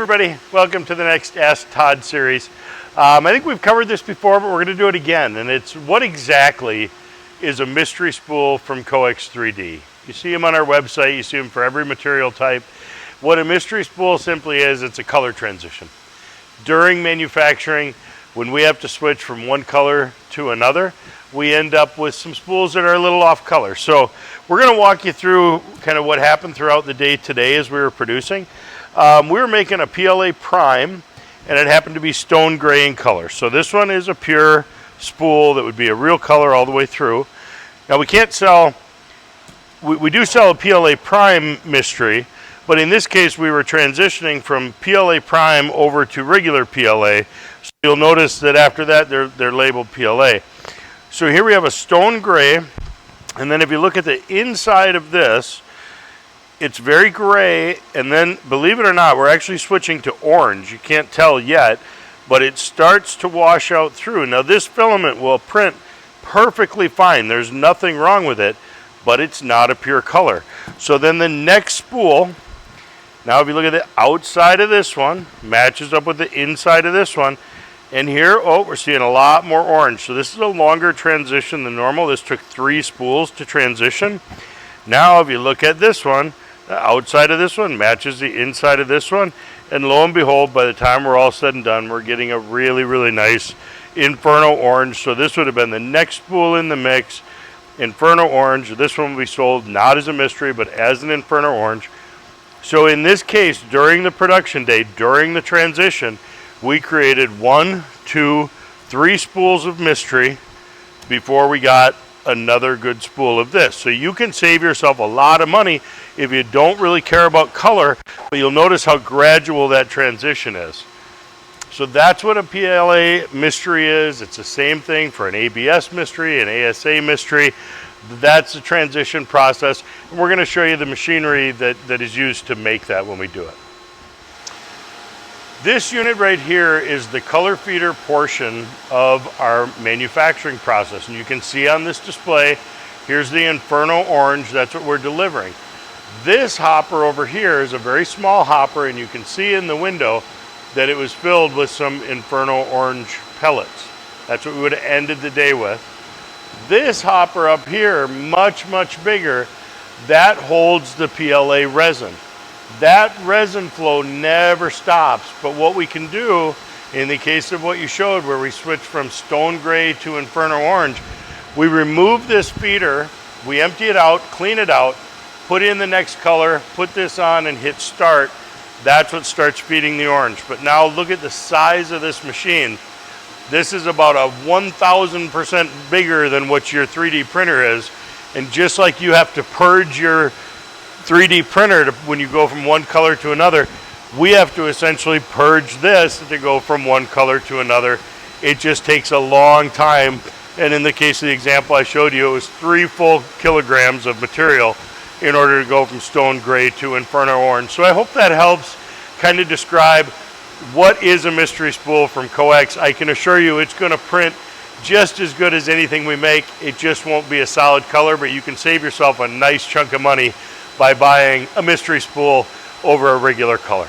everybody, welcome to the next Ask Todd series. I think we've covered this before, but we're going to do it again, and it's what exactly is a mystery spool from Coex 3D. You see them on our website, you see them for every material type. What a mystery spool simply is, it's a color transition. During manufacturing, when we have to switch from one color to another, we end up with some spools that are a little off color. So we're going to walk you through kind of what happened throughout the day today as we were producing. We were making a PLA prime, and it happened to be stone gray in color. So this one is a pure spool that would be a real color all the way through. Now we can't sell, we do sell a PLA prime mystery, but in this case we were transitioning from PLA prime over to regular PLA. So you'll notice that after that they're labeled PLA. So here we have a stone gray, and then if you look at the inside of this, it's very gray, and then, believe it or not, we're actually switching to orange. You can't tell yet, but it starts to wash out through. Now, this filament will print perfectly fine. There's nothing wrong with it, but it's not a pure color. So then the next spool, now if you look at the outside of this one, matches up with the inside of this one, and here, oh, we're seeing a lot more orange. So this is a longer transition than normal. This took 3 spools to transition. Now, if you look at this one, the outside of this one matches the inside of this one, and lo and behold, by the time we're all said and done, we're getting a really, really nice Inferno orange. So this would have been the next spool in the mix, Inferno orange. This one will be sold not as a mystery, but as an Inferno orange. So in this case, during the production day, during the transition, we created 1, 2, 3 spools of mystery before we got another good spool of this. So you can save yourself a lot of money if you don't really care about color, but you'll notice how gradual that transition is. So that's what a PLA mystery is. It's the same thing for an ABS mystery, an ASA mystery. That's the transition process, and we're going to show you the machinery that is used to make that when we do it. This unit right here is the color feeder portion of our manufacturing process. And you can see on this display, here's the Inferno orange, that's what we're delivering. This hopper over here is a very small hopper, and you can see in the window that it was filled with some Inferno orange pellets. That's what we would have ended the day with. This hopper up here, much, much bigger, that holds the PLA resin. That resin flow never stops, but what we can do, in the case of what you showed where we switched from stone gray to Inferno orange, we remove this feeder, we empty it out, clean it out, put in the next color, put this on and hit start. That's what starts feeding the orange. But now look at the size of this machine. This is about a 1,000% bigger than what your 3D printer is, and just like you have to purge your 3D printer when you go from one color to another, we have to essentially purge this to go from one color to another. It just takes a long time, and in the case of the example I showed you, it was 3 full kilograms of material in order to go from stone gray to Inferno orange. So I hope that helps kind of describe what is a mystery spool from Coex. I can assure you it's going to print just as good as anything we make. It just won't be a solid color, but you can save yourself a nice chunk of money by buying a mystery spool over a regular color.